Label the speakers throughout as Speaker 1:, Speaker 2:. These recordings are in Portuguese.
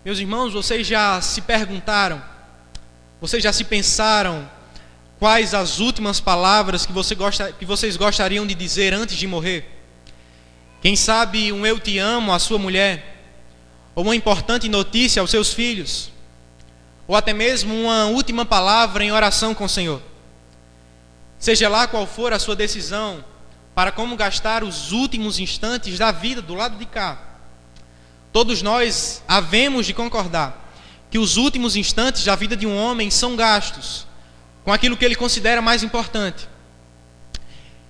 Speaker 1: Meus irmãos, vocês já se perguntaram, vocês já se pensaram quais as últimas palavras que vocês gostariam de dizer antes de morrer? Quem sabe um eu te amo à sua mulher, ou uma importante notícia aos seus filhos, ou até mesmo uma última palavra em oração com o Senhor. Seja lá qual for a sua decisão para como gastar os últimos instantes da vida do lado de cá, todos nós havemos de concordar que os últimos instantes da vida de um homem são gastos com aquilo que ele considera mais importante.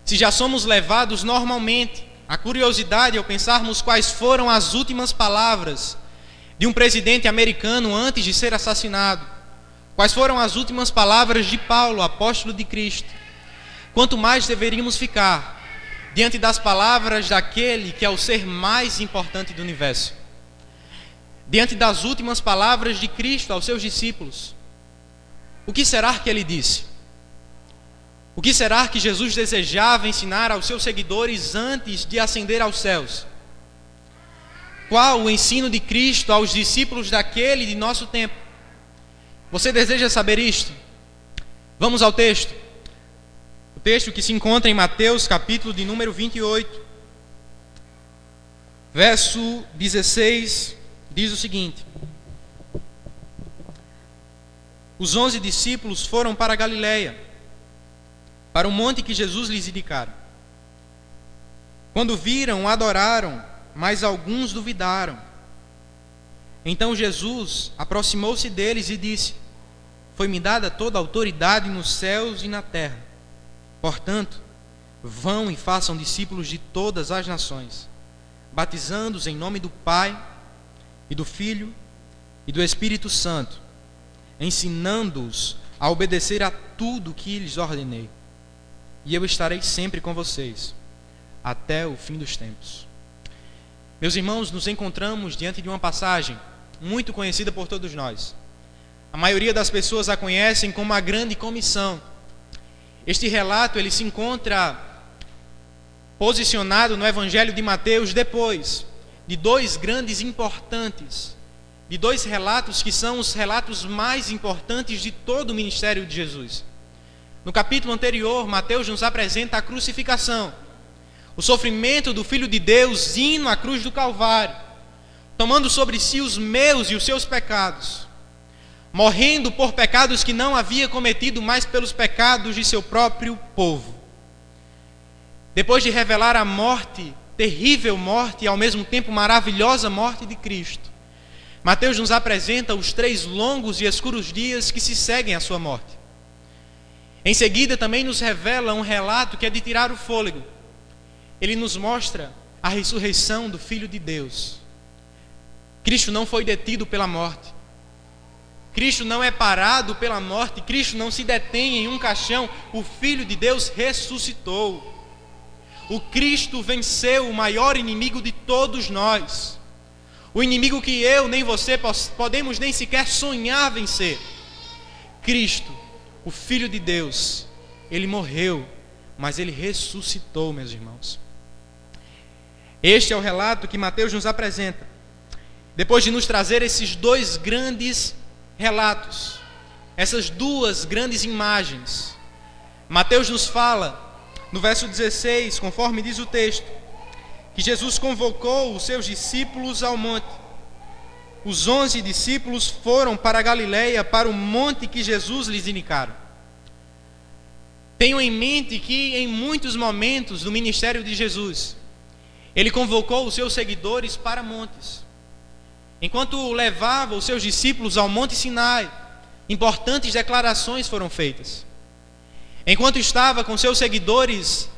Speaker 1: Se já somos levados normalmente à curiosidade ao pensarmos quais foram as últimas palavras de um presidente americano antes de ser assassinado, quais foram as últimas palavras de Paulo, apóstolo de Cristo, quanto mais deveríamos ficar diante das palavras daquele que é o ser mais importante do universo, diante das últimas palavras de Cristo aos seus discípulos. O que será que ele disse? O que será que Jesus desejava ensinar aos seus seguidores antes de ascender aos céus? Qual o ensino de Cristo aos discípulos daquele de nosso tempo? Você deseja saber isto? Vamos ao texto. O texto que se encontra em Mateus, capítulo de número 28, verso 16, diz o seguinte: Os 11 discípulos foram para a Galileia, para o monte que Jesus lhes indicara. Quando viram, adoraram, mas alguns duvidaram. Então Jesus aproximou-se deles e disse: Foi-me dada toda a autoridade nos céus e na terra. Portanto, vão e façam discípulos de todas as nações, batizando-os em nome do Pai, e do Filho, e do Espírito Santo, ensinando-os a obedecer a tudo o que lhes ordenei. E eu estarei sempre com vocês, até o fim dos tempos. Meus irmãos, nos encontramos diante de uma passagem muito conhecida por todos nós. A maioria das pessoas a conhecem como a Grande Comissão. Este relato ele se encontra posicionado no Evangelho de Mateus depois de dois grandes importantes, de dois relatos que são os relatos mais importantes de todo o ministério de Jesus. No capítulo anterior, Mateus nos apresenta a crucificação, o sofrimento do Filho de Deus indo à cruz do Calvário, tomando sobre si os meus e os seus pecados, morrendo por pecados que não havia cometido, mas pelos pecados de seu próprio povo. Depois de revelar a morte, terrível morte e ao mesmo tempo maravilhosa morte de Cristo, Mateus nos apresenta os 3 longos e escuros dias que se seguem à sua morte. Em seguida também nos revela um relato que é de tirar o fôlego. Ele nos mostra a ressurreição do Filho de Deus. Cristo não foi detido pela morte. Cristo não é parado pela morte. Cristo não se detém em um caixão. O Filho de Deus ressuscitou. O Cristo venceu o maior inimigo de todos nós. O inimigo que eu nem você podemos nem sequer sonhar vencer. Cristo, o Filho de Deus, ele morreu, mas ele ressuscitou, meus irmãos. Este é o relato que Mateus nos apresenta. Depois de nos trazer esses 2 grandes relatos, essas 2 grandes imagens, Mateus nos fala, no verso 16, conforme diz o texto, que Jesus convocou os seus discípulos ao monte. Os 11 discípulos foram para a Galileia, para o monte que Jesus lhes indicara. Tenham em mente que em muitos momentos do ministério de Jesus, ele convocou os seus seguidores para montes. Enquanto levava os seus discípulos ao Monte Sinai, importantes declarações foram feitas. Enquanto estava com seus seguidores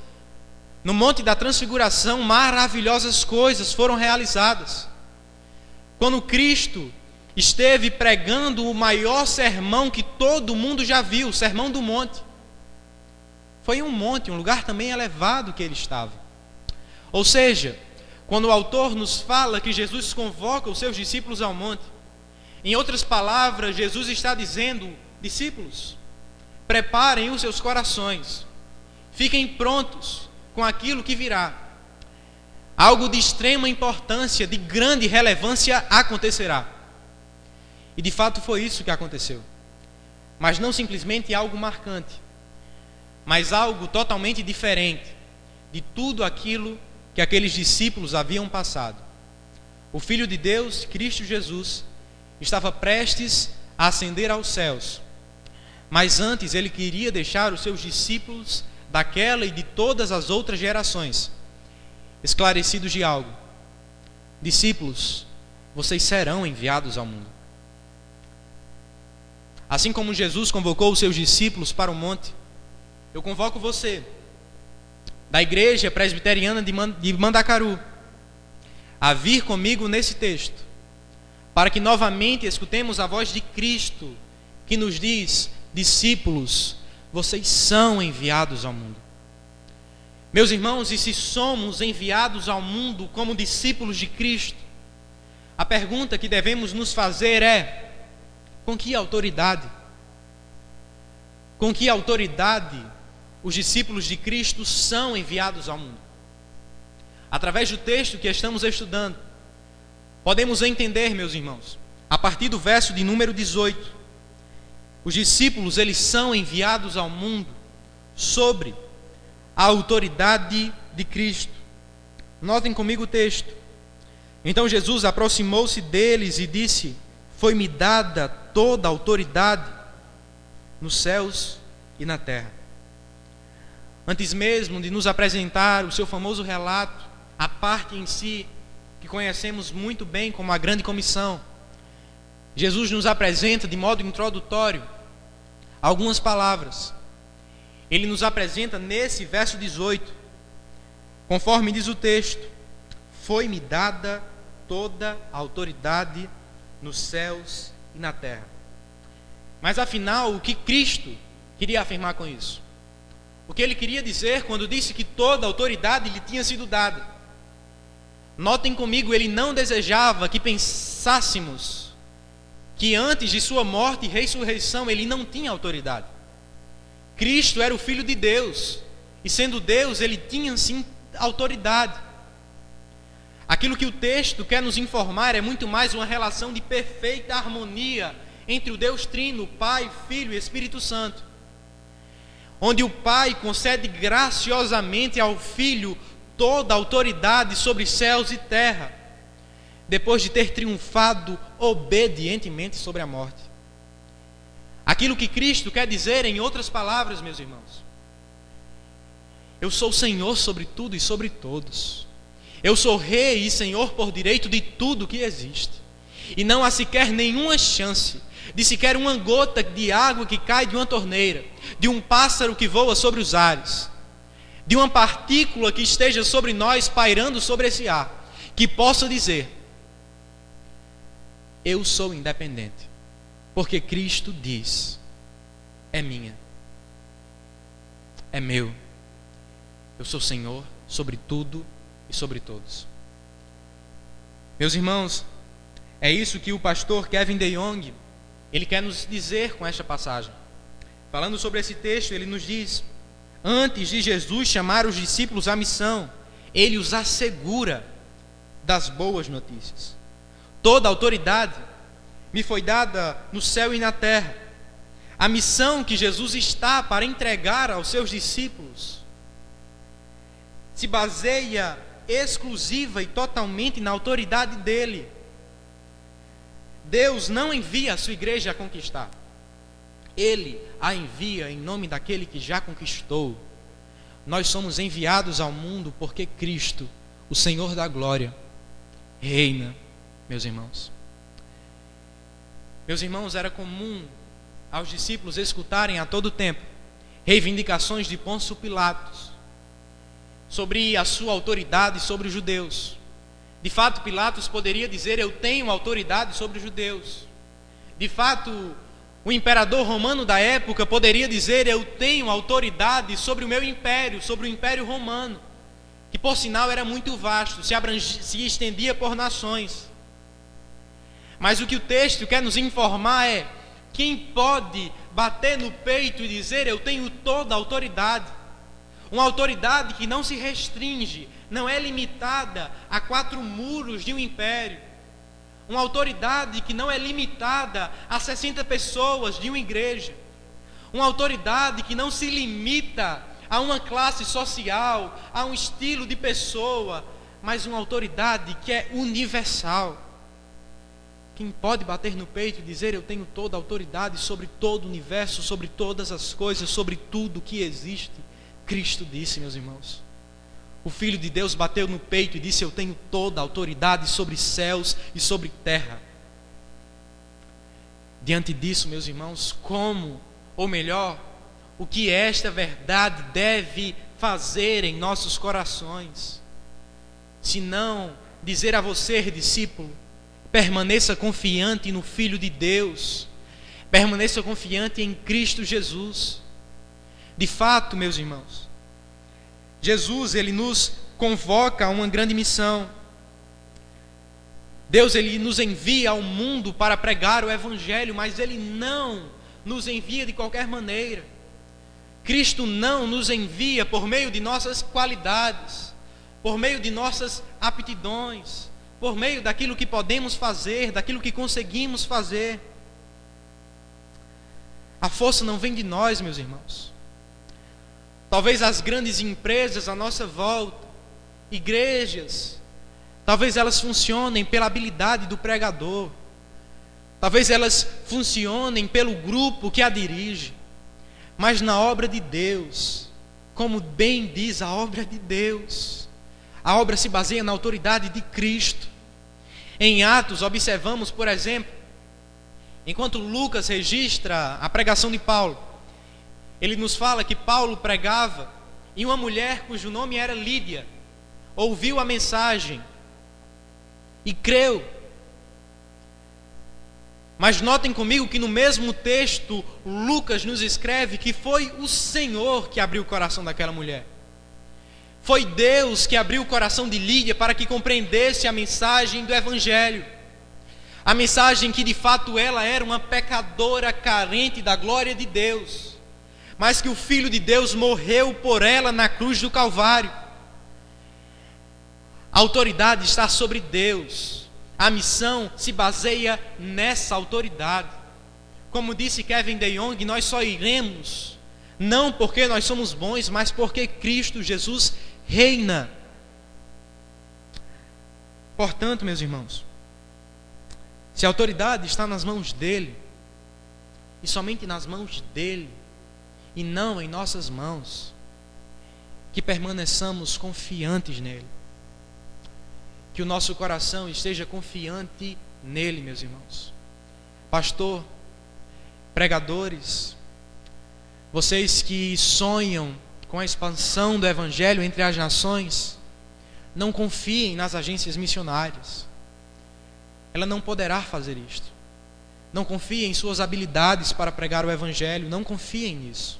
Speaker 1: no Monte da Transfiguração, maravilhosas coisas foram realizadas. Quando Cristo esteve pregando o maior sermão que todo mundo já viu, o Sermão do Monte, foi em um monte, um lugar também elevado que ele estava. Ou seja, quando o autor nos fala que Jesus convoca os seus discípulos ao monte, em outras palavras, Jesus está dizendo: discípulos, preparem os seus corações, fiquem prontos com aquilo que virá. Algo de extrema importância, de grande relevância acontecerá. E de fato foi isso que aconteceu. Mas não simplesmente algo marcante, mas algo totalmente diferente de tudo aquilo que aqueles discípulos haviam passado. O Filho de Deus, Cristo Jesus, estava prestes a ascender aos céus, mas antes ele queria deixar os seus discípulos daquela e de todas as outras gerações esclarecidos de algo. Discípulos, vocês serão enviados ao mundo. Assim como Jesus convocou os seus discípulos para o monte, eu convoco você, da Igreja Presbiteriana de Mandacaru, a vir comigo nesse texto, para que novamente escutemos a voz de Cristo, que nos diz: discípulos, vocês são enviados ao mundo. Meus irmãos, e se somos enviados ao mundo como discípulos de Cristo, a pergunta que devemos nos fazer é: com que autoridade? Com que autoridade os discípulos de Cristo são enviados ao mundo? Através do texto que estamos estudando, podemos entender, meus irmãos, a partir do verso de número 18, os discípulos, eles são enviados ao mundo sobre a autoridade de Cristo. Notem comigo o texto. Então Jesus aproximou-se deles e disse: foi-me dada toda a autoridade nos céus e na terra. Antes mesmo de nos apresentar o seu famoso relato, a parte em si que conhecemos muito bem como a Grande Comissão, Jesus nos apresenta de modo introdutório algumas palavras. Ele nos apresenta nesse verso 18, conforme diz o texto: foi-me dada toda a autoridade nos céus e na terra. Mas afinal, o que Cristo queria afirmar com isso? O que ele queria dizer quando disse que toda a autoridade lhe tinha sido dada? Notem comigo, ele não desejava que pensássemos que antes de sua morte e ressurreição ele não tinha autoridade. Cristo era o Filho de Deus, e sendo Deus, ele tinha sim autoridade. Aquilo que o texto quer nos informar é muito mais uma relação de perfeita harmonia entre o Deus Trino, Pai, Filho e Espírito Santo, onde o Pai concede graciosamente ao Filho toda a autoridade sobre céus e terra, depois de ter triunfado obedientemente sobre a morte. Aquilo que Cristo quer dizer, em outras palavras, meus irmãos: eu sou Senhor sobre tudo e sobre todos. Eu sou Rei e Senhor por direito de tudo que existe. E não há sequer nenhuma chance de sequer uma gota de água que cai de uma torneira, de um pássaro que voa sobre os ares, de uma partícula que esteja sobre nós pairando sobre esse ar, que possa dizer: eu sou independente, porque Cristo diz: é minha, é meu, eu sou Senhor sobre tudo e sobre todos. Meus irmãos, é isso que o pastor Kevin DeYoung, ele quer nos dizer com esta passagem. Falando sobre esse texto, ele nos diz: antes de Jesus chamar os discípulos à missão, ele os assegura das boas notícias. Toda a autoridade me foi dada no céu e na terra. A missão que Jesus está para entregar aos seus discípulos se baseia exclusiva e totalmente na autoridade dele. Deus não envia a sua igreja a conquistar. Ele a envia em nome daquele que já conquistou. Nós somos enviados ao mundo porque Cristo, o Senhor da glória, reina, meus irmãos. Meus irmãos, era comum aos discípulos escutarem a todo tempo reivindicações de Pôncio Pilatos sobre a sua autoridade sobre os judeus. De fato, Pilatos poderia dizer: eu tenho autoridade sobre os judeus. De fato, o imperador romano da época poderia dizer: eu tenho autoridade sobre o meu império, sobre o império romano, que por sinal era muito vasto, se estendia por nações. Mas o que o texto quer nos informar é: quem pode bater no peito e dizer: eu tenho toda a autoridade? Uma autoridade que não se restringe, não é limitada a 4 muros de um império. Uma autoridade que não é limitada a 60 pessoas de uma igreja. Uma autoridade que não se limita a uma classe social, a um estilo de pessoa, mas uma autoridade que é universal. Quem pode bater no peito e dizer: eu tenho toda a autoridade sobre todo o universo, sobre todas as coisas, sobre tudo que existe? Cristo disse, meus irmãos. O Filho de Deus bateu no peito e disse: eu tenho toda a autoridade sobre céus e sobre terra. Diante disso, meus irmãos, como, ou melhor, o que esta verdade deve fazer em nossos corações? Se não dizer a você, discípulo, permaneça confiante no Filho de Deus, permaneça confiante em Cristo Jesus. De fato, meus irmãos, Jesus, ele nos convoca a uma grande missão. Deus, ele nos envia ao mundo para pregar o Evangelho, mas ele não nos envia de qualquer maneira. Cristo não nos envia por meio de nossas qualidades, por meio de nossas aptidões, por meio daquilo que podemos fazer, daquilo que conseguimos fazer. A força não vem de nós, meus irmãos. Talvez as grandes empresas à nossa volta, igrejas, talvez elas funcionem pela habilidade do pregador, talvez elas funcionem pelo grupo que a dirige, mas na obra de Deus, como bem diz a obra de Deus, a obra se baseia na autoridade de Cristo. Em Atos observamos, por exemplo, enquanto Lucas registra a pregação de Paulo, ele nos fala que Paulo pregava e uma mulher cujo nome era Lídia ouviu a mensagem e creu. Mas notem comigo que no mesmo texto Lucas nos escreve que foi o Senhor que abriu o coração daquela mulher. Foi Deus que abriu o coração de Lídia para que compreendesse a mensagem do Evangelho. A mensagem que de fato ela era uma pecadora carente da glória de Deus, mas que o Filho de Deus morreu por ela na cruz do Calvário. A autoridade está sobre Deus. A missão se baseia nessa autoridade. Como disse Kevin DeYoung, nós só iremos, não porque nós somos bons, mas porque Cristo Jesus reina. Portanto, meus irmãos, se a autoridade está nas mãos dele, e somente nas mãos dele, e não em nossas mãos, que permaneçamos confiantes nele, que o nosso coração esteja confiante nele, meus irmãos. Pastor, pregadores, vocês que sonham com a expansão do Evangelho entre as nações, não confiem nas agências missionárias. Ela não poderá fazer isto. Não confiem em suas habilidades para pregar o Evangelho, não confiem nisso.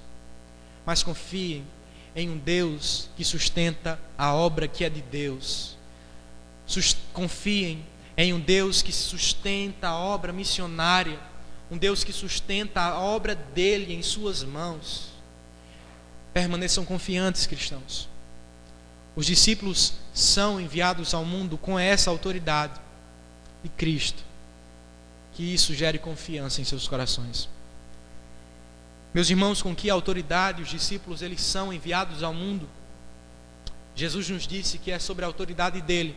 Speaker 1: Mas confiem em um Deus que sustenta a obra que é de Deus. Confiem em um Deus que sustenta a obra missionária, um Deus que sustenta a obra dele em suas mãos. Permaneçam confiantes, cristãos. Os discípulos são enviados ao mundo com essa autoridade de Cristo. Que isso gere confiança em seus corações. Meus irmãos, com que autoridade os discípulos eles são enviados ao mundo? Jesus nos disse que é sobre a autoridade dele.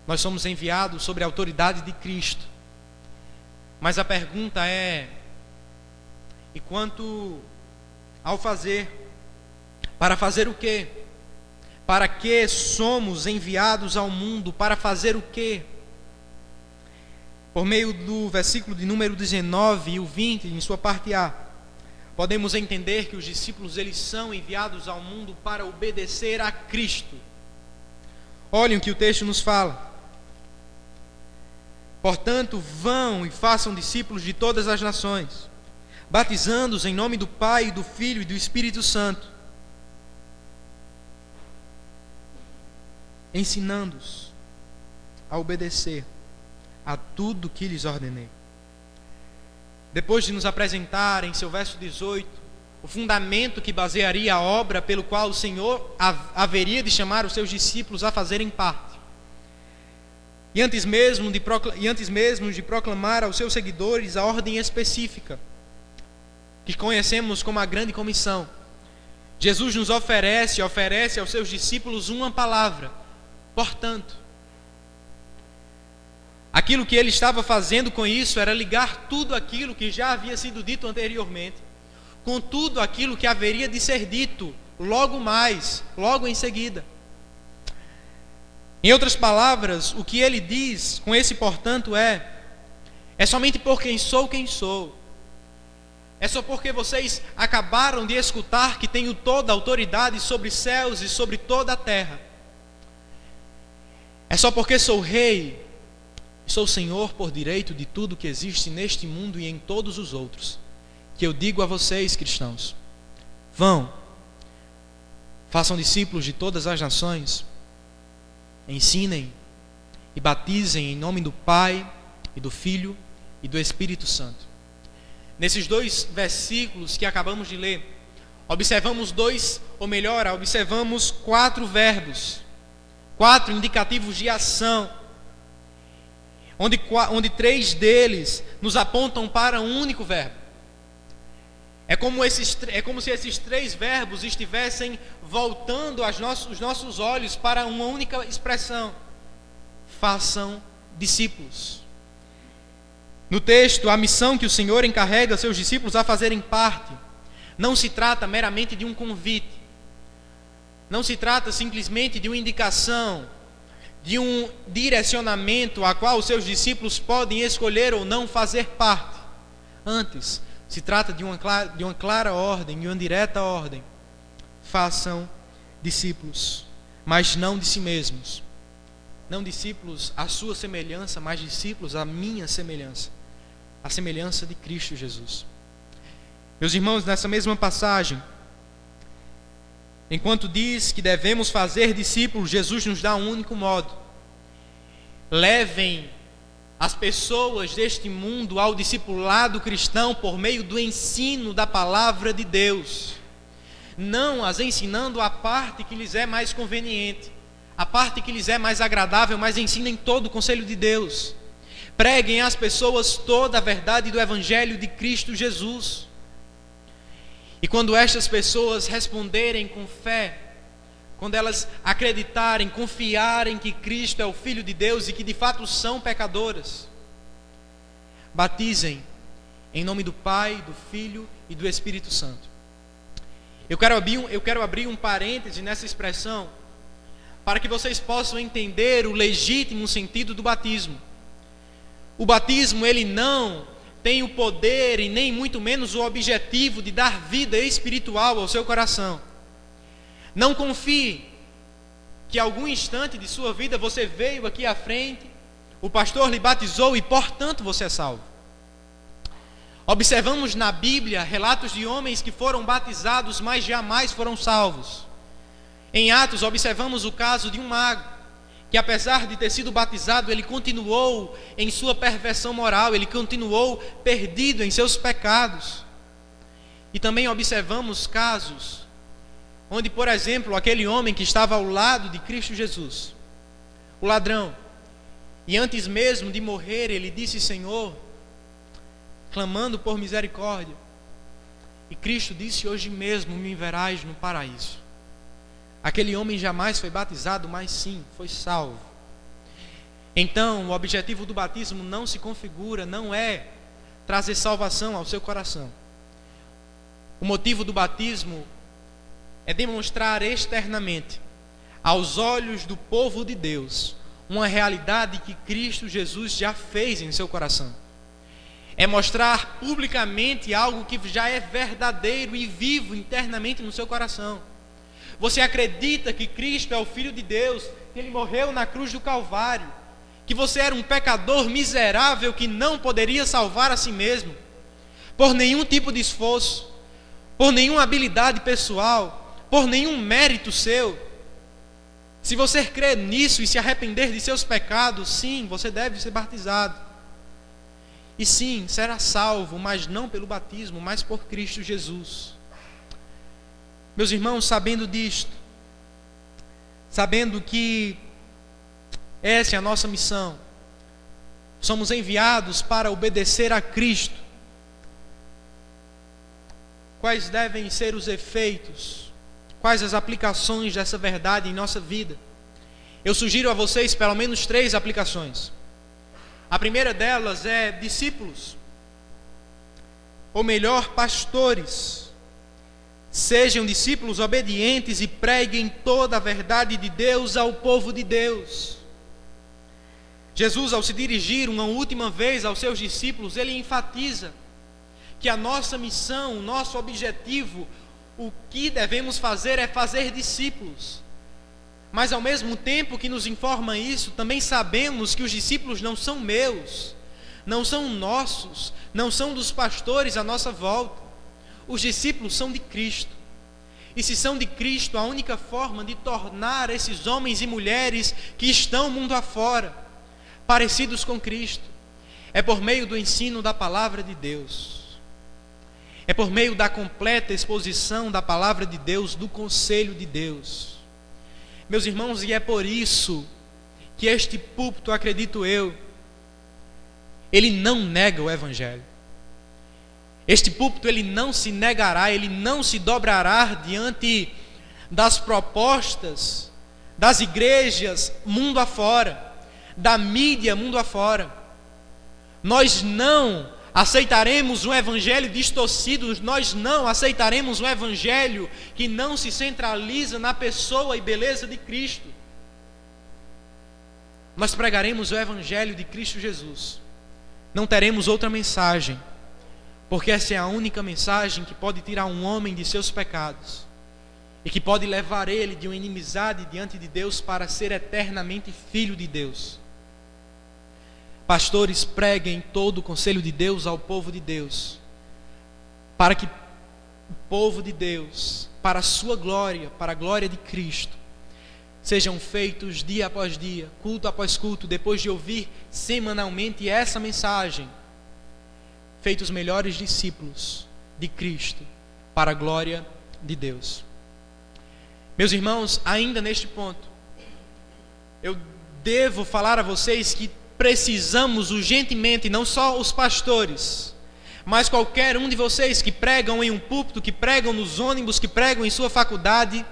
Speaker 1: Nós somos enviados sobre a autoridade de Cristo. Mas a pergunta é: e quanto ao fazer? Para fazer o quê? Para que somos enviados ao mundo? Para fazer o quê? Por meio do versículo de número 19 e o 20, em sua parte A, podemos entender que os discípulos eles são enviados ao mundo para obedecer a Cristo. Olhem o que o texto nos fala. Portanto, vão e façam discípulos de todas as nações, batizando-os em nome do Pai, do Filho e do Espírito Santo, ensinando-os a obedecer a tudo que lhes ordenei. Depois de nos apresentar em seu verso 18 o fundamento que basearia a obra pelo qual o Senhor haveria de chamar os seus discípulos a fazerem parte, e antes mesmo de proclamar aos seus seguidores a ordem específica, que conhecemos como a Grande Comissão, Jesus nos oferece aos seus discípulos uma palavra. Portanto, aquilo que ele estava fazendo com isso era ligar tudo aquilo que já havia sido dito anteriormente com tudo aquilo que haveria de ser dito logo em seguida. Em outras palavras, o que ele diz com esse portanto é somente por quem sou. É só porque vocês acabaram de escutar que tenho toda a autoridade sobre céus e sobre toda a terra. É só porque sou rei, sou senhor por direito de tudo que existe neste mundo e em todos os outros, que eu digo a vocês, cristãos: vão, façam discípulos de todas as nações, ensinem e batizem em nome do Pai e do Filho e do Espírito Santo. Nesses 2 versículos que acabamos de ler, observamos 4 verbos, 4 indicativos de ação, onde 3 deles nos apontam para um único verbo. É como se esses 3 verbos estivessem voltando os nossos olhos para uma única expressão: façam discípulos. No texto, a missão que o Senhor encarrega seus discípulos a fazerem parte não se trata meramente de um convite, não se trata simplesmente de uma indicação, de um direcionamento a qual os seus discípulos podem escolher ou não fazer parte. Antes, se trata de uma clara ordem, de uma direta ordem: façam discípulos, mas não de si mesmos. Não discípulos à sua semelhança, mas discípulos à minha semelhança, a semelhança de Cristo Jesus. Meus irmãos, nessa mesma passagem, enquanto diz que devemos fazer discípulos, Jesus nos dá um único modo: levem as pessoas deste mundo ao discipulado cristão por meio do ensino da palavra de Deus, não as ensinando a parte que lhes é mais conveniente, a parte que lhes é mais agradável, mas ensinem todo o conselho de Deus. Preguem às pessoas toda a verdade do Evangelho de Cristo Jesus. E quando estas pessoas responderem com fé, quando elas acreditarem, confiarem que Cristo é o Filho de Deus e que de fato são pecadoras, batizem em nome do Pai, do Filho e do Espírito Santo. Eu quero abrir um parêntese nessa expressão, para que vocês possam entender o legítimo sentido do batismo. O batismo, ele não tem o poder e nem muito menos o objetivo de dar vida espiritual ao seu coração. Não confie que algum instante de sua vida você veio aqui à frente, o pastor lhe batizou e portanto você é salvo. Observamos na Bíblia relatos de homens que foram batizados, mas jamais foram salvos. Em Atos observamos o caso de um mago, que apesar de ter sido batizado, ele continuou em sua perversão moral, ele continuou perdido em seus pecados. E também observamos casos onde, por exemplo, aquele homem que estava ao lado de Cristo Jesus, o ladrão, e antes mesmo de morrer, ele disse: Senhor, clamando por misericórdia. E Cristo disse: hoje mesmo me verás no paraíso. Aquele homem jamais foi batizado, mas sim, foi salvo. Então, o objetivo do batismo não se configura, não é trazer salvação ao seu coração. O motivo do batismo é demonstrar externamente, aos olhos do povo de Deus, uma realidade que Cristo Jesus já fez em seu coração. É mostrar publicamente algo que já é verdadeiro e vivo internamente no seu coração. Você acredita que Cristo é o Filho de Deus, que Ele morreu na cruz do Calvário, que você era um pecador miserável que não poderia salvar a si mesmo, por nenhum tipo de esforço, por nenhuma habilidade pessoal, por nenhum mérito seu. Se você crer nisso e se arrepender de seus pecados, sim, você deve ser batizado. E sim, será salvo, mas não pelo batismo, mas por Cristo Jesus. Meus irmãos, sabendo disto, sabendo que Essa é a nossa missão. Somos enviados para obedecer a Cristo. Quais devem ser os efeitos? Quais as aplicações dessa verdade em nossa vida? Eu sugiro a vocês pelo menos 3 aplicações. A primeira delas é discípulos, ou melhor, pastores. Sejam discípulos obedientes e preguem toda a verdade de Deus ao povo de Deus. Jesus, ao se dirigir uma última vez aos seus discípulos, ele enfatiza que a nossa missão, o nosso objetivo, o que devemos fazer é fazer discípulos. Mas ao mesmo tempo que nos informa isso, também sabemos que os discípulos não são meus, não são nossos, não são dos pastores à nossa volta. Os discípulos são de Cristo. E se são de Cristo, a única forma de tornar esses homens e mulheres que estão mundo afora parecidos com Cristo é por meio do ensino da palavra de Deus. É por meio da completa exposição da palavra de Deus, do conselho de Deus. Meus irmãos, e é por isso que este púlpito, acredito eu, ele não nega o Evangelho. Este púlpito, ele não se negará, ele não se dobrará diante das propostas das igrejas mundo afora, da mídia mundo afora. Nós não aceitaremos um evangelho distorcido, nós não aceitaremos um evangelho que não se centraliza na pessoa e beleza de Cristo. Nós pregaremos o evangelho de Cristo Jesus. Não teremos outra mensagem, porque essa é a única mensagem que pode tirar um homem de seus pecados e que pode levar ele de uma inimizade diante de Deus para ser eternamente filho de Deus. Pastores, preguem todo o conselho de Deus ao povo de Deus, para que o povo de Deus, para a sua glória, para a glória de Cristo, sejam feitos dia após dia, culto após culto, depois de ouvir semanalmente essa mensagem, feitos melhores discípulos de Cristo, para a glória de Deus. Meus irmãos, ainda neste ponto, eu devo falar a vocês que precisamos urgentemente, não só os pastores, mas qualquer um de vocês que pregam em um púlpito, que pregam nos ônibus, que pregam em sua faculdade,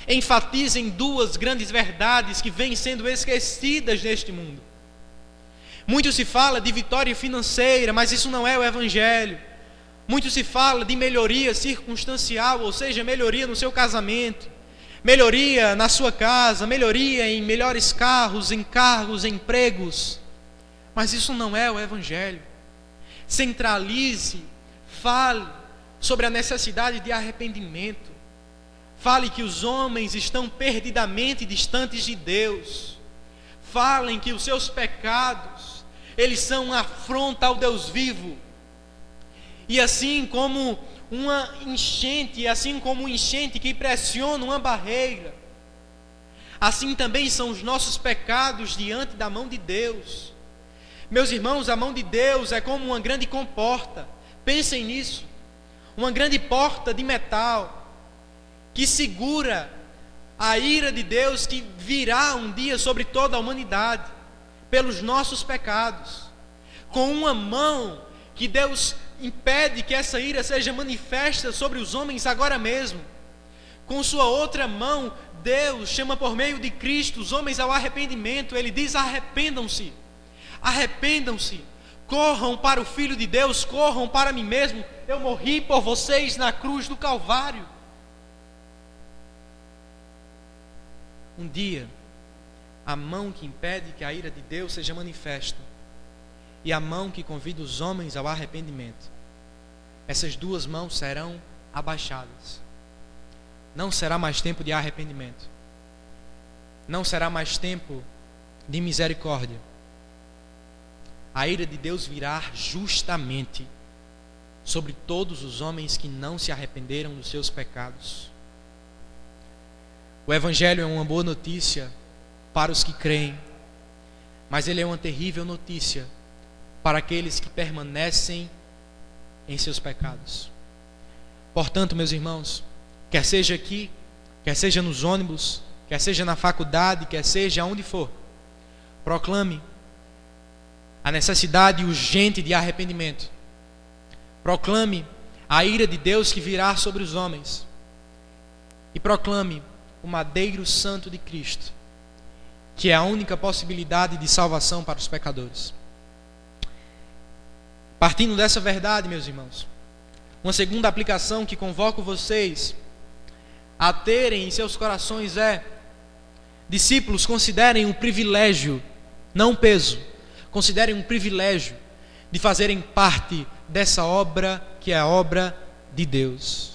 Speaker 1: enfatizem 2 grandes verdades que vêm sendo esquecidas neste mundo. Muito se fala de vitória financeira, mas isso não é o Evangelho. Muito se fala de melhoria circunstancial, ou seja, melhoria no seu casamento, melhoria na sua casa, melhoria em melhores carros, em cargos, em empregos. Mas isso não é o Evangelho. Centralize, fale sobre a necessidade de arrependimento. Fale que os homens estão perdidamente distantes de Deus. Falem que os seus pecados, eles são uma afronta ao Deus vivo. E assim como uma enchente, assim como um enchente que pressiona uma barreira, assim também são os nossos pecados diante da mão de Deus. Meus irmãos, a mão de Deus é como uma grande comporta. Pensem nisso. Uma grande porta de metal que segura a ira de Deus que virá um dia sobre toda a humanidade pelos nossos pecados. Com uma mão que Deus impede que essa ira seja manifesta sobre os homens agora mesmo. Com sua outra mão, Deus chama por meio de Cristo os homens ao arrependimento. Ele diz: arrependam-se. Arrependam-se, corram para o Filho de Deus, corram para mim mesmo. Eu morri por vocês na cruz do Calvário. Um dia, a mão que impede que a ira de Deus seja manifesta e a mão que convida os homens ao arrependimento, essas 2 mãos serão abaixadas. Não será mais tempo de arrependimento, não será mais tempo de misericórdia. A ira de Deus virá justamente sobre todos os homens que não se arrependeram dos seus pecados. O Evangelho é uma boa notícia para os que creem, mas ele é uma terrível notícia para aqueles que permanecem em seus pecados. Portanto, meus irmãos, quer seja aqui, quer seja nos ônibus, quer seja na faculdade, quer seja onde for, Proclame a necessidade urgente de arrependimento. Proclame a ira de Deus que virá sobre os homens. E proclame o madeiro santo de Cristo, que é a única possibilidade de salvação para os pecadores. Partindo dessa verdade, meus irmãos, uma segunda aplicação que convoco vocês a terem em seus corações é: discípulos, considerem um privilégio, não um peso, considerem um privilégio de fazerem parte dessa obra que é a obra de Deus.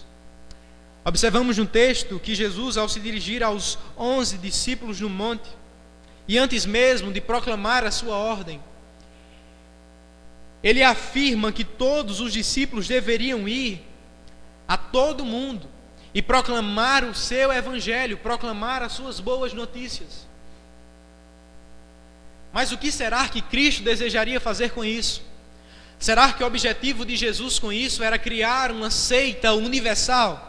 Speaker 1: Observamos no texto que Jesus, ao se dirigir aos 11 discípulos no monte, e antes mesmo de proclamar a sua ordem, ele afirma que todos os discípulos deveriam ir a todo mundo e proclamar o seu evangelho, proclamar as suas boas notícias. Mas o que será que Cristo desejaria fazer com isso? Será que o objetivo de Jesus com isso era criar uma seita universal?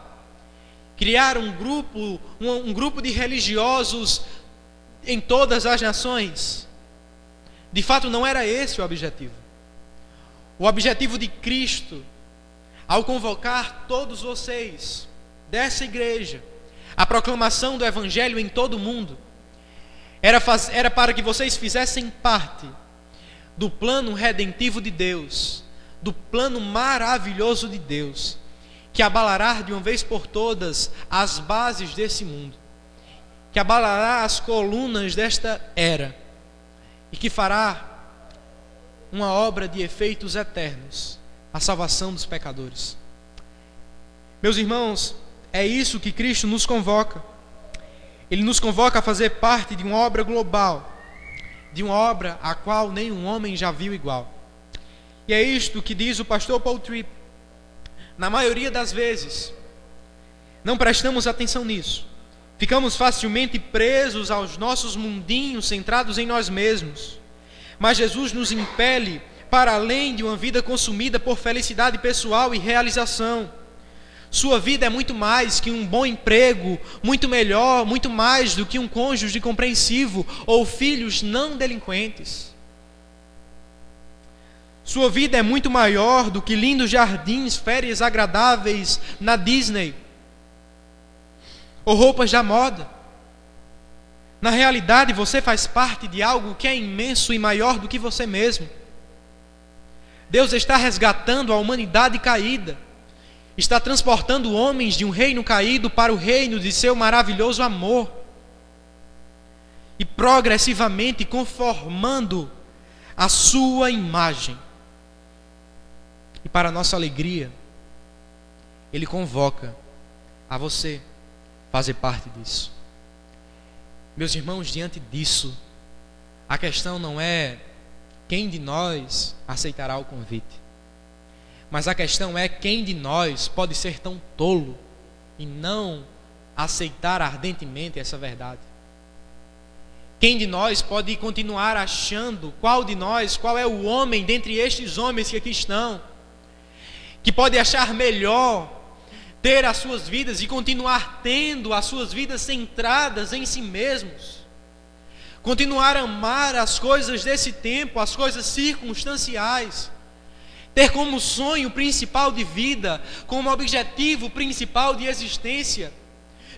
Speaker 1: Criar um grupo de religiosos em todas as nações? De fato, não era esse o objetivo. O objetivo de Cristo, ao convocar todos vocês dessa igreja, a proclamação do evangelho em todo o mundo, era para que vocês fizessem parte do plano redentivo de Deus, do plano maravilhoso de Deus, que abalará de uma vez por todas as bases desse mundo, que abalará as colunas desta era, e que fará uma obra de efeitos eternos, a salvação dos pecadores. Meus irmãos, é isso que Cristo nos convoca. Ele nos convoca a fazer parte de uma obra global, de uma obra a qual nenhum homem já viu igual. E é isto que diz o pastor Paul Tripp. Na maioria das vezes, não prestamos atenção nisso. Ficamos facilmente presos aos nossos mundinhos, centrados em nós mesmos. Mas Jesus nos impele para além de uma vida consumida por felicidade pessoal e realização. Sua vida é muito mais que um bom emprego, muito melhor, muito mais do que um cônjuge compreensivo ou filhos não delinquentes. Sua vida é muito maior do que lindos jardins, férias agradáveis na Disney ou roupas da moda. Na realidade, você faz parte de algo que é imenso e maior do que você mesmo. Deus está resgatando a humanidade caída, está transportando homens de um reino caído para o reino de seu maravilhoso amor, e progressivamente conformando a sua imagem. E para nossa alegria, Ele convoca a você fazer parte disso. Meus irmãos, diante disso, a questão não é quem de nós aceitará o convite, mas a questão é quem de nós pode ser tão tolo e não aceitar ardentemente essa verdade. Quem de nós pode continuar achando, qual é o homem dentre estes homens que aqui estão, que pode achar melhor ter as suas vidas e continuar tendo as suas vidas centradas em si mesmos, continuar a amar as coisas desse tempo, as coisas circunstanciais, ter como sonho principal de vida, como objetivo principal de existência,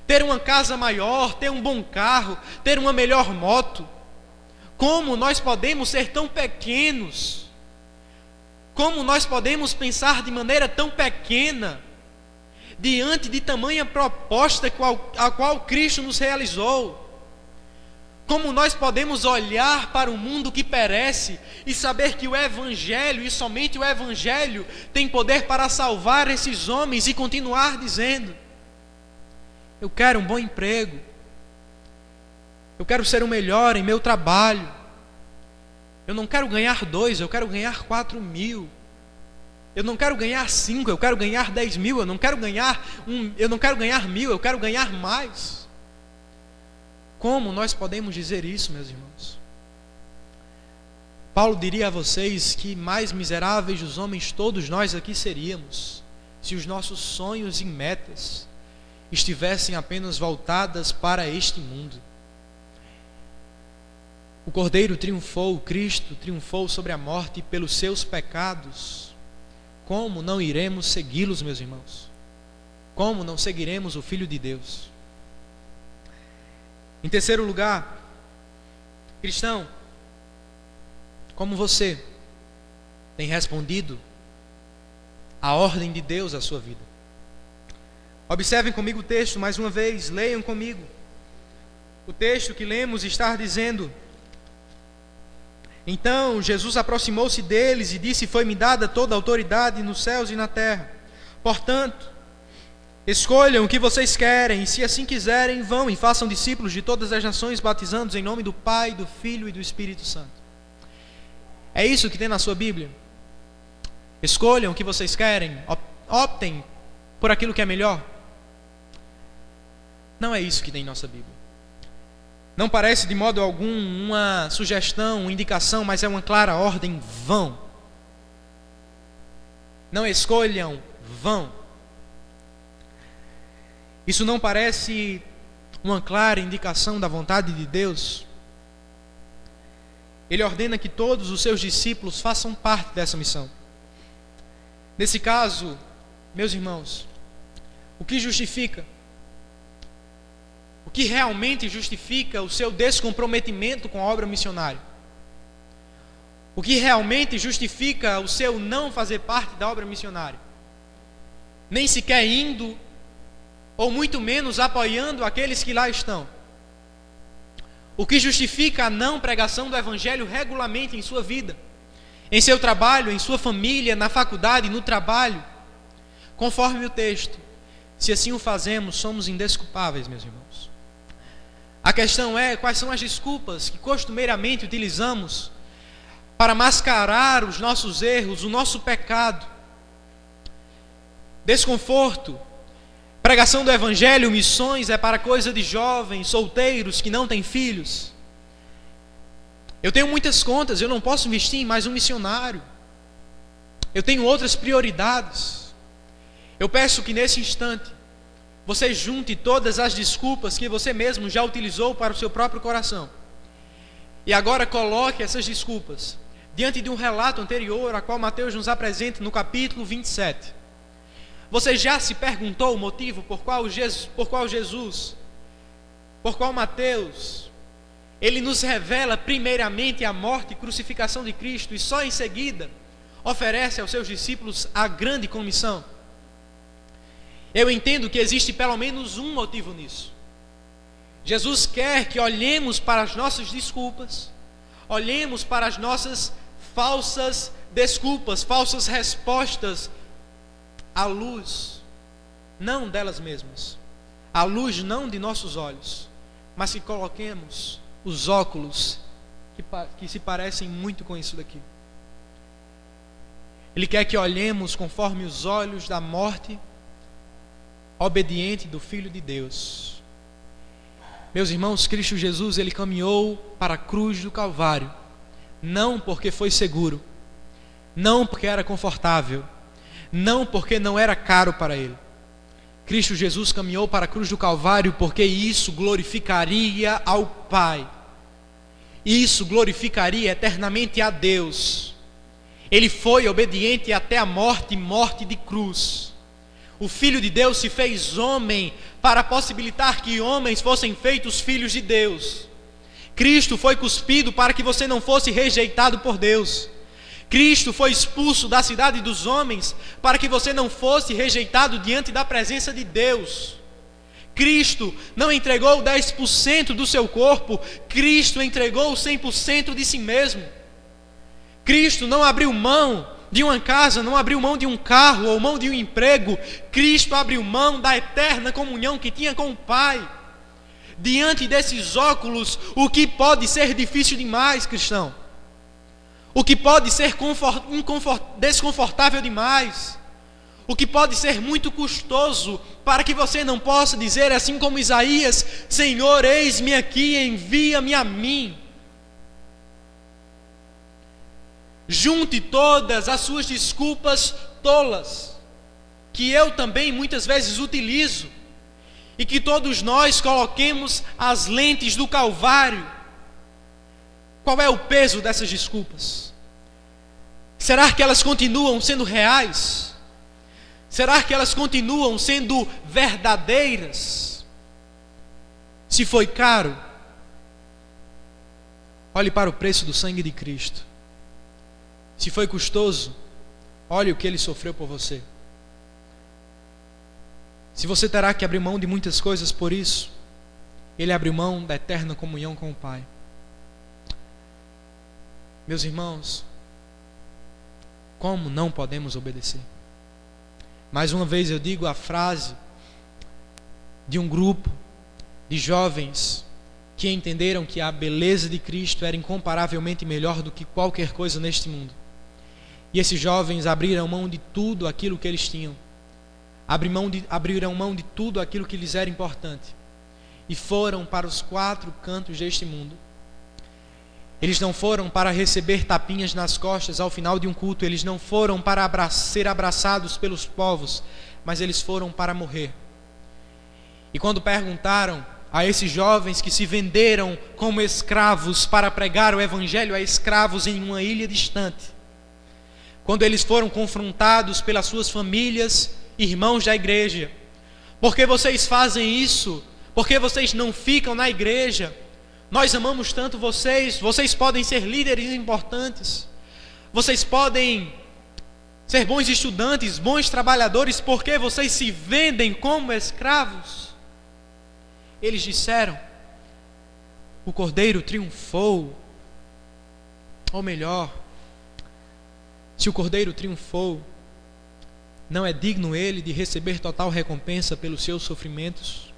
Speaker 1: ter uma casa maior, ter um bom carro, ter uma melhor moto. Como nós podemos ser tão pequenos? Como nós podemos pensar de maneira tão pequena diante de tamanha proposta a qual Cristo nos realizou? Como nós podemos olhar para um mundo que perece e saber que o Evangelho, e somente o Evangelho, tem poder para salvar esses homens e continuar dizendo: eu quero um bom emprego, eu quero ser o melhor em meu trabalho, eu não quero ganhar 2, eu quero ganhar 4.000. Eu não quero ganhar 5, eu quero ganhar 10.000. Eu não quero ganhar 1.000, eu quero ganhar mais. Como nós podemos dizer isso, meus irmãos? Paulo diria a vocês que mais miseráveis dos homens todos nós aqui seríamos, se os nossos sonhos e metas estivessem apenas voltadas para este mundo. O Cordeiro triunfou, Cristo triunfou sobre a morte e pelos seus pecados. Como não iremos segui-los, meus irmãos? Como não seguiremos o Filho de Deus? Em terceiro lugar, cristão, como você tem respondido à ordem de Deus à sua vida? Observem comigo o texto mais uma vez, leiam comigo. O texto que lemos está dizendo: então Jesus aproximou-se deles e disse: foi-me dada toda a autoridade nos céus e na terra. Portanto, escolham o que vocês querem, e se assim quiserem, vão e façam discípulos de todas as nações, batizando-os em nome do Pai, do Filho e do Espírito Santo. É isso que tem na sua Bíblia? Escolham o que vocês querem, optem por aquilo que é melhor. Não é isso que tem em nossa Bíblia. Não parece de modo algum uma sugestão, uma indicação, mas é uma clara ordem: vão. Não escolham, vão. Isso não parece uma clara indicação da vontade de Deus? Ele ordena que todos os seus discípulos façam parte dessa missão. Nesse caso, meus irmãos, o que justifica? O que realmente justifica o seu descomprometimento com a obra missionária? O que realmente justifica o seu não fazer parte da obra missionária? Nem sequer indo, ou muito menos apoiando aqueles que lá estão. O que justifica a não pregação do Evangelho regularmente em sua vida, em seu trabalho, em sua família, na faculdade, no trabalho? Conforme o texto, se assim o fazemos, somos indesculpáveis, meus irmãos. A questão é: quais são as desculpas que costumeiramente utilizamos para mascarar os nossos erros, o nosso pecado? Desconforto, pregação do Evangelho, missões é para coisa de jovens, solteiros que não têm filhos. Eu tenho muitas contas, eu não posso investir em mais um missionário. Eu tenho outras prioridades. Eu peço que nesse instante você junte todas as desculpas que você mesmo já utilizou para o seu próprio coração. E agora coloque essas desculpas diante de um relato anterior, a qual Mateus nos apresenta no capítulo 27. Você já se perguntou o motivo por qual Mateus, ele nos revela primeiramente a morte e crucificação de Cristo e só em seguida oferece aos seus discípulos a grande comissão? Eu entendo que existe pelo menos um motivo nisso. Jesus quer que olhemos para as nossas desculpas, olhemos para as nossas falsas desculpas, falsas respostas, à luz, não delas mesmas, à luz não de nossos olhos, mas que coloquemos os óculos que se parecem muito com isso daqui. Ele quer que olhemos conforme os olhos da morte obediente do Filho de Deus. Meus irmãos, Cristo Jesus, ele caminhou para a cruz do Calvário, não porque foi seguro, não porque era confortável, não porque não era caro para ele. Cristo Jesus caminhou para a cruz do Calvário porque isso glorificaria ao Pai, isso glorificaria eternamente a Deus. Ele foi obediente até a morte, morte de cruz. O Filho de Deus se fez homem para possibilitar que homens fossem feitos filhos de Deus. Cristo foi cuspido para que você não fosse rejeitado por Deus. Cristo foi expulso da cidade dos homens para que você não fosse rejeitado diante da presença de Deus. Cristo não entregou 10% do seu corpo, Cristo entregou 100% de si mesmo. Cristo não abriu mão de uma casa, não abriu mão de um carro ou mão de um emprego. Cristo abriu mão da eterna comunhão que tinha com o Pai. Diante desses óculos, o que pode ser difícil demais, cristão? O que pode ser desconfortável demais? O que pode ser muito custoso para que você não possa dizer assim como Isaías: Senhor, eis-me aqui, envia-me a mim. Junte todas as suas desculpas tolas, que eu também muitas vezes utilizo, e que todos nós coloquemos as lentes do Calvário, Qual é o peso dessas desculpas? Será que elas continuam sendo reais? Será que elas continuam sendo verdadeiras? Se foi caro, olhe para o preço do sangue de Cristo. Se foi custoso, olhe o que Ele sofreu por você. Se você terá que abrir mão de muitas coisas por isso, Ele abriu mão da eterna comunhão com o Pai. Meus irmãos, como não podemos obedecer? Mais uma vez eu digo a frase de um grupo de jovens que entenderam que a beleza de Cristo era incomparavelmente melhor do que qualquer coisa neste mundo. E esses jovens abriram mão de tudo aquilo que eles tinham. Abriram mão de tudo aquilo que lhes era importante. E foram para os 4 cantos deste mundo. Eles não foram para receber tapinhas nas costas ao final de um culto. Eles não foram para ser abraçados pelos povos. Mas eles foram para morrer. E quando perguntaram a esses jovens que se venderam como escravos para pregar o evangelho a escravos em uma ilha distante, quando eles foram confrontados pelas suas famílias, irmãos da igreja: por que vocês fazem isso? Por que vocês não ficam na igreja? Nós amamos tanto vocês. Vocês podem ser líderes importantes, vocês podem ser bons estudantes, bons trabalhadores. Por que vocês se vendem como escravos? Eles disseram: o Cordeiro triunfou. Ou melhor, se o Cordeiro triunfou, não é digno Ele de receber total recompensa pelos seus sofrimentos?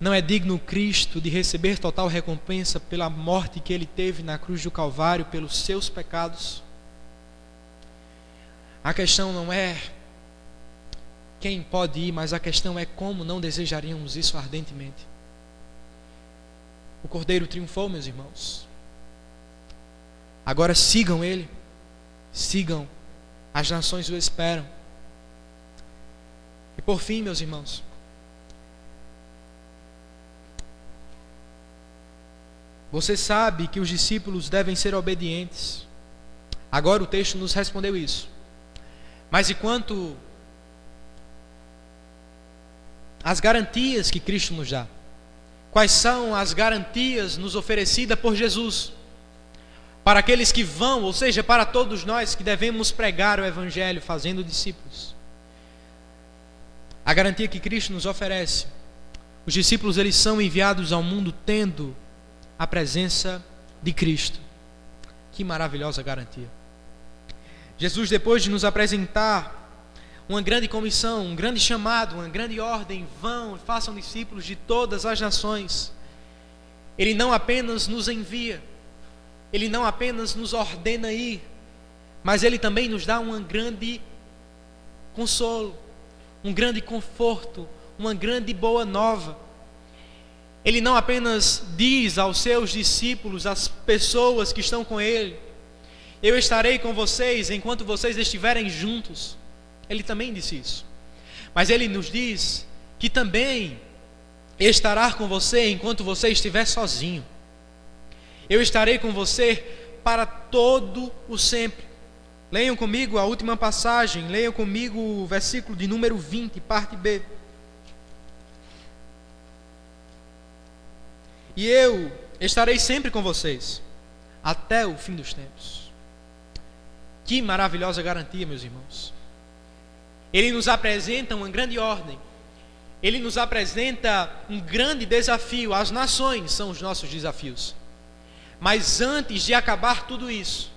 Speaker 1: Não é digno Cristo de receber total recompensa pela morte que Ele teve na cruz do Calvário pelos seus pecados? A questão não é quem pode ir, mas a questão é como não desejaríamos isso ardentemente. O Cordeiro triunfou, meus irmãos. Agora sigam Ele, sigam, as nações o esperam. E por fim, meus irmãos, você sabe que os discípulos devem ser obedientes. Agora o texto nos respondeu isso. Mas e quanto às garantias que Cristo nos dá? Quais são as garantias nos oferecidas por Jesus para aqueles que vão, ou seja, para todos nós que devemos pregar o evangelho fazendo discípulos? A garantia que Cristo nos oferece: os discípulos, eles são enviados ao mundo tendo a presença de Cristo. Que maravilhosa garantia! Jesus, depois de nos apresentar uma grande comissão, um grande chamado, uma grande ordem: vão e façam discípulos de todas as nações, Ele não apenas nos envia, Ele não apenas nos ordena ir, mas Ele também nos dá um grande consolo, um grande conforto, uma grande boa nova. Ele não apenas diz aos seus discípulos, às pessoas que estão com Ele: eu estarei com vocês enquanto vocês estiverem juntos. Ele também disse isso. Mas Ele nos diz que também estará com você enquanto você estiver sozinho. Eu estarei com você para todo o sempre. Leiam comigo a última passagem. Leiam comigo o versículo de número 20, parte B. E eu estarei sempre com vocês, até o fim dos tempos. Que maravilhosa garantia, meus irmãos. Ele nos apresenta uma grande ordem. Ele nos apresenta um grande desafio. As nações são os nossos desafios. Mas antes de acabar tudo isso,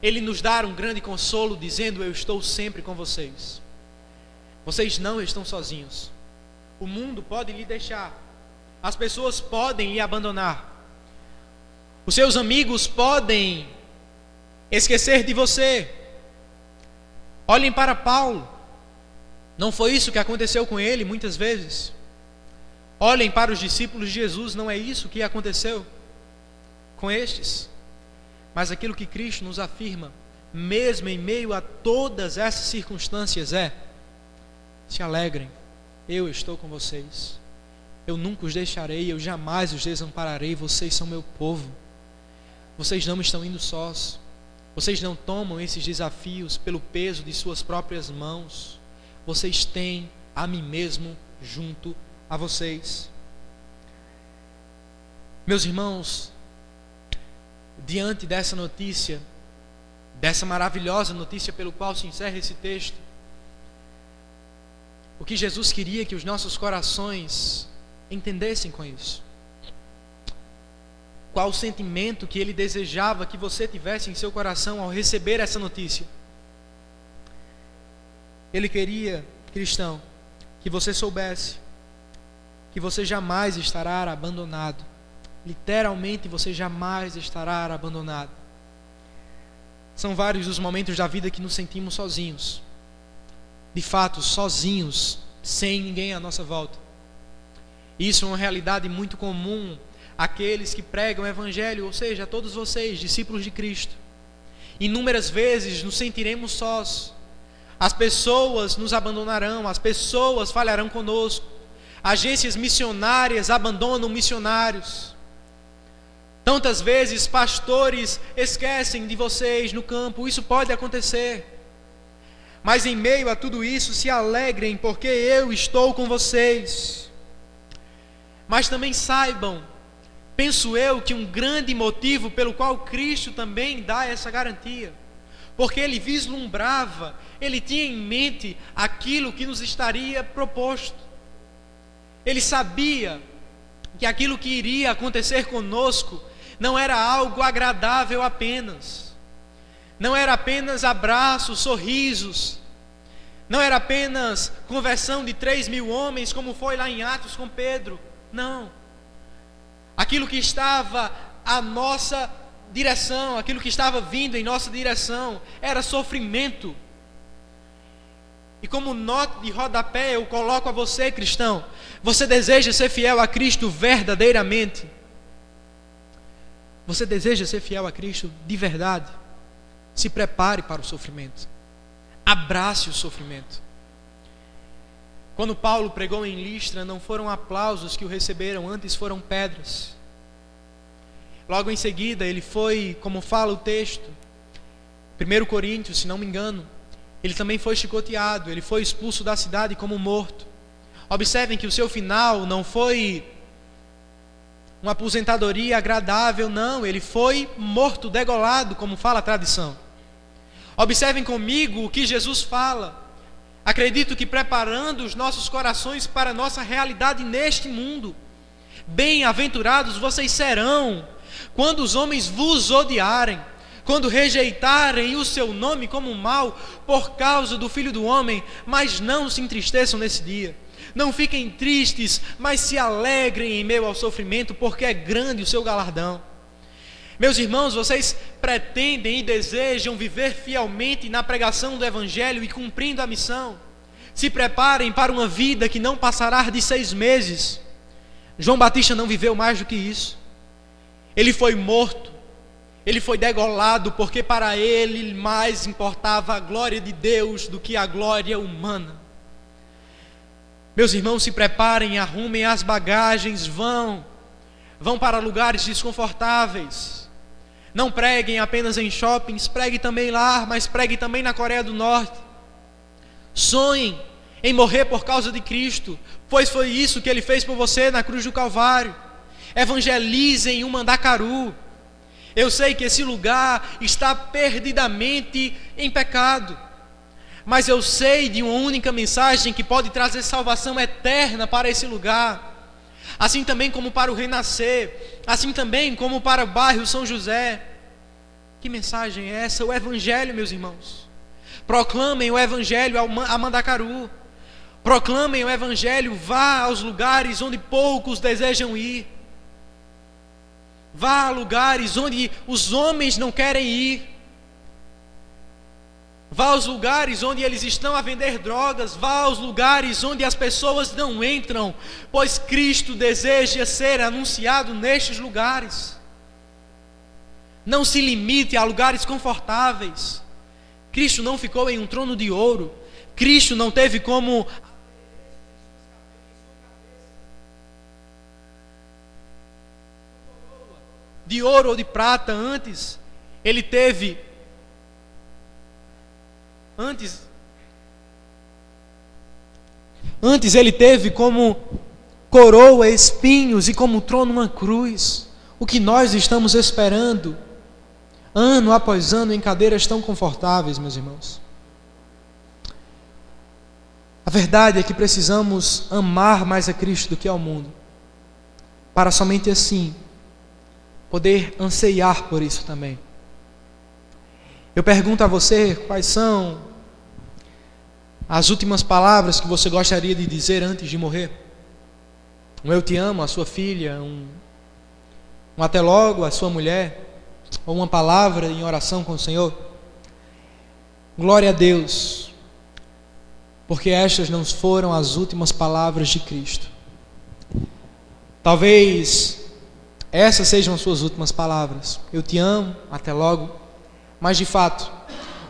Speaker 1: Ele nos dá um grande consolo, dizendo: eu estou sempre com vocês. Vocês não estão sozinhos. O mundo pode lhe deixar, as pessoas podem lhe abandonar, os seus amigos podem esquecer de você. Olhem para Paulo. Não foi isso que aconteceu com ele muitas vezes? Olhem para os discípulos de Jesus. Não é isso que aconteceu com estes? Mas aquilo que Cristo nos afirma, mesmo em meio a todas essas circunstâncias, é: se alegrem, eu estou com vocês. Eu nunca os deixarei, eu jamais os desampararei. Vocês são meu povo. vocês não estão indo sós. Vocês não tomam esses desafios pelo peso de suas próprias mãos. Vocês têm a mim mesmo junto a vocês. Meus irmãos, diante dessa notícia, dessa maravilhosa notícia pelo qual se encerra esse texto, o que Jesus queria que os nossos corações entendessem com isso? Qual o sentimento que Ele desejava que você tivesse em seu coração ao receber essa notícia? Ele queria, cristão, que você soubesse que você jamais estará abandonado. Literalmente, você jamais estará abandonado. São vários os momentos da vida que nos sentimos sozinhos. De fato, sozinhos, sem ninguém à nossa volta. Isso é uma realidade muito comum àqueles que pregam o Evangelho, ou seja, a todos vocês, discípulos de Cristo. Inúmeras vezes nos sentiremos sós. As pessoas nos abandonarão, as pessoas falharão conosco. Agências missionárias abandonam missionários. Tantas vezes pastores esquecem de vocês no campo, isso pode acontecer. Mas em meio a tudo isso, se alegrem, porque eu estou com vocês. Mas também saibam, penso eu, que um grande motivo pelo qual Cristo também dá essa garantia, porque Ele vislumbrava, Ele tinha em mente aquilo que nos estaria proposto. Ele sabia que aquilo que iria acontecer conosco não era algo agradável apenas. Não era apenas abraços, sorrisos. Não era apenas conversão de 3.000 homens, como foi lá em Atos com Pedro. Não. Aquilo que estava à nossa direção, aquilo que estava vindo em nossa direção, era sofrimento. E como nota de rodapé, eu coloco a você, cristão: você deseja ser fiel a Cristo verdadeiramente? Você deseja ser fiel a Cristo de verdade? Se prepare para o sofrimento. Abrace o sofrimento. Quando Paulo pregou em Listra, não foram aplausos que o receberam, antes foram pedras. Logo em seguida, ele foi, como fala o texto, 1 Coríntios, se não me engano, ele também foi chicoteado, ele foi expulso da cidade como morto. Observem que o seu final não foi uma aposentadoria agradável, não, ele foi morto, degolado, como fala a tradição. Observem comigo o que Jesus fala. Acredito que preparando os nossos corações para a nossa realidade neste mundo. Bem-aventurados vocês serão quando os homens vos odiarem, quando rejeitarem o seu nome como mal por causa do Filho do Homem. Mas não se entristeçam nesse dia. Não fiquem tristes, mas se alegrem em meio ao sofrimento, porque é grande o seu galardão. Meus irmãos, vocês pretendem e desejam viver fielmente na pregação do Evangelho e cumprindo a missão. Se preparem para uma vida que não passará de 6 meses. João Batista não viveu mais do que isso. Ele foi morto, ele foi degolado, porque para ele mais importava a glória de Deus do que a glória humana. Meus irmãos, se preparem, arrumem as bagagens, vão para lugares desconfortáveis. Não preguem apenas em shoppings, pregue também lá, mas pregue também na Coreia do Norte. Sonhem em morrer por causa de Cristo, pois foi isso que Ele fez por você na cruz do Calvário. Evangelizem o Mandacaru. Eu sei que esse lugar está perdidamente em pecado, mas eu sei de uma única mensagem que pode trazer salvação eterna para esse lugar. Assim também como para o Renascer, assim também como para o bairro São José. Que mensagem é essa? O Evangelho, meus irmãos. Proclamem o Evangelho a Mandacaru. Proclamem o Evangelho, vá aos lugares onde poucos desejam ir. Vá a lugares onde os homens não querem ir. Vá aos lugares onde eles estão a vender drogas. Vá aos lugares onde as pessoas não entram, pois Cristo deseja ser anunciado nestes lugares. Não se limite a lugares confortáveis. Cristo não ficou em um trono de ouro. Cristo não teve como de ouro ou de prata. Antes ele teve como coroa espinhos e como trono uma cruz. O que nós estamos esperando ano após ano em cadeiras tão confortáveis, meus irmãos? A verdade é que precisamos amar mais a Cristo do que ao mundo, para somente assim poder anseiar por isso também. Eu pergunto a você, quais são as últimas palavras que você gostaria de dizer antes de morrer? Um eu te amo à sua filha, um até logo à sua mulher, ou uma palavra em oração com o Senhor? Glória a Deus, porque estas não foram as últimas palavras de Cristo. Talvez essas sejam as suas últimas palavras. Eu te amo, até logo. Mas de fato,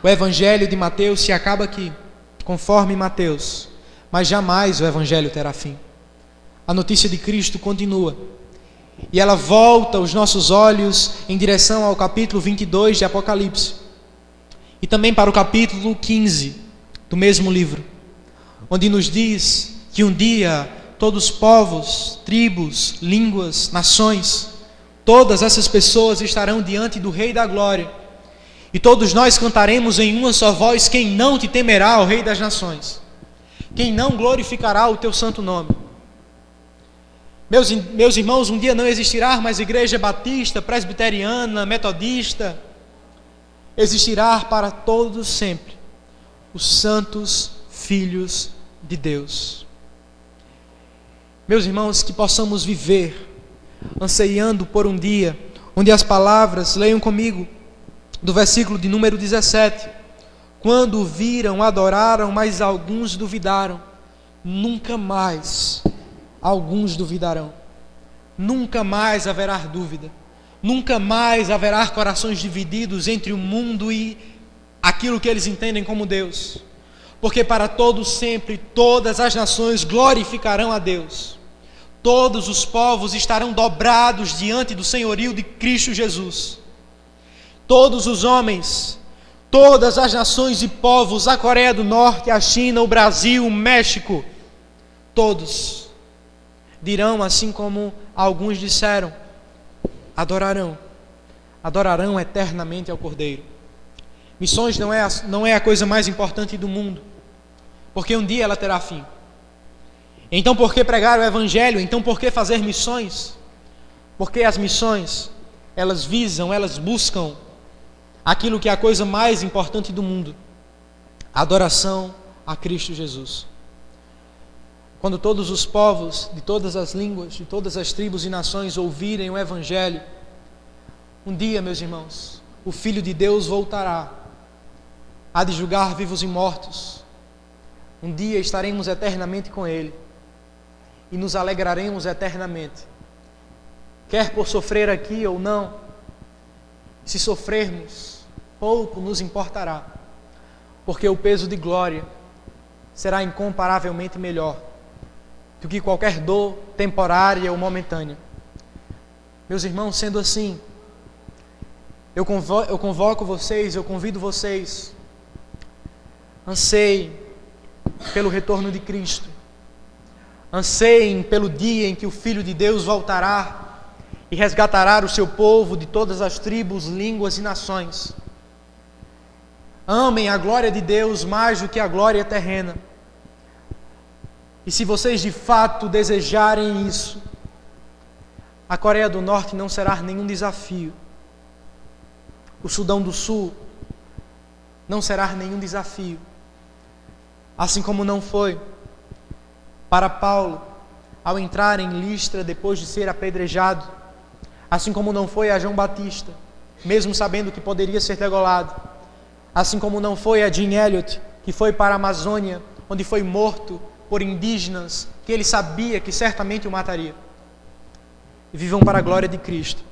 Speaker 1: o Evangelho de Mateus se acaba aqui, conforme Mateus, mas jamais o Evangelho terá fim. A notícia de Cristo continua, e ela volta os nossos olhos em direção ao capítulo 22 de Apocalipse, e também para o capítulo 15 do mesmo livro, onde nos diz que um dia todos os povos, tribos, línguas, nações, todas essas pessoas estarão diante do Rei da Glória, e todos nós cantaremos em uma só voz: quem não te temerá, ó Rei das Nações? Quem não glorificará o teu santo nome? Meus irmãos, um dia não existirá mais igreja batista, presbiteriana, metodista. Existirá para todos sempre os santos filhos de Deus. Meus irmãos, que possamos viver anseiando por um dia onde as palavras, leiam comigo, do versículo de número 17: quando o viram, adoraram, mas alguns duvidaram. Nunca mais alguns duvidarão. Nunca mais haverá dúvida. Nunca mais haverá corações divididos entre o mundo e aquilo que eles entendem como Deus. Porque para todos sempre, todas as nações glorificarão a Deus. Todos os povos estarão dobrados diante do senhorio de Cristo Jesus. Todos os homens, todas as nações e povos, a Coreia do Norte, a China, o Brasil, o México, todos dirão, assim como alguns disseram, adorarão eternamente ao Cordeiro. Missões não é a coisa mais importante do mundo, porque um dia ela terá fim. Então por que pregar o Evangelho? Então por que fazer missões? Porque as missões, elas buscam aquilo que é a coisa mais importante do mundo: a adoração a Cristo Jesus. Quando todos os povos, de todas as línguas, de todas as tribos e nações ouvirem o Evangelho, um dia, meus irmãos, o Filho de Deus voltará, há de julgar vivos e mortos. Um dia estaremos eternamente com Ele e nos alegraremos eternamente, quer por sofrer aqui ou não. Se sofrermos, pouco nos importará, porque o peso de glória será incomparavelmente melhor do que qualquer dor temporária ou momentânea. Meus irmãos, sendo assim, eu convoco vocês, eu convido vocês, anseiem pelo retorno de Cristo, anseiem pelo dia em que o Filho de Deus voltará e resgatará o seu povo de todas as tribos, línguas e nações. Amem a glória de Deus mais do que a glória terrena. E se vocês de fato desejarem isso, a Coreia do Norte não será nenhum desafio. O Sudão do Sul não será nenhum desafio. Assim como não foi para Paulo ao entrar em Listra depois de ser apedrejado. Assim como não foi a João Batista, mesmo sabendo que poderia ser degolado. Assim como não foi a Jim Elliot, que foi para a Amazônia, onde foi morto por indígenas que ele sabia que certamente o mataria. E vivam para a glória de Cristo,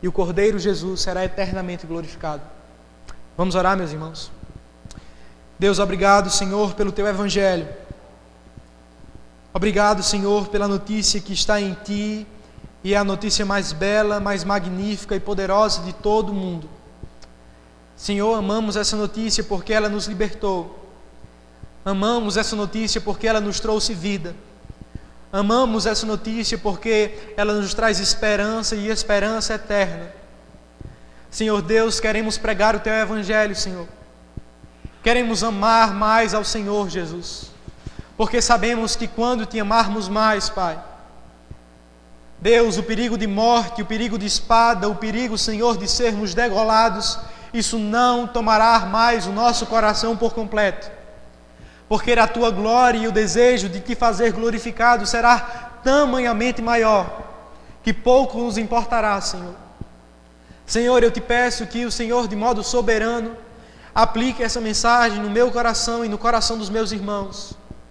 Speaker 1: e o Cordeiro Jesus será eternamente glorificado. Vamos orar, meus irmãos. Deus, obrigado, Senhor, pelo Teu Evangelho. Obrigado, Senhor, pela notícia que está em Ti
Speaker 2: e é a notícia mais bela, mais magnífica e poderosa de todo o mundo. Senhor, amamos essa notícia porque ela nos libertou. Amamos essa notícia porque ela nos trouxe vida. Amamos essa notícia porque ela nos traz esperança e esperança eterna. Senhor Deus, queremos pregar o Teu Evangelho, Senhor. Queremos amar mais ao Senhor Jesus, porque sabemos que quando Te amarmos mais, Pai, Deus, o perigo de morte, o perigo de espada, o perigo, Senhor, de sermos degolados, isso não tomará mais o nosso coração por completo, porque a Tua glória e o desejo de Te fazer glorificado será tamanhamente maior, que pouco nos importará, Senhor. Senhor, eu Te peço que o Senhor, de modo soberano, aplique essa mensagem no meu coração e no coração dos meus irmãos.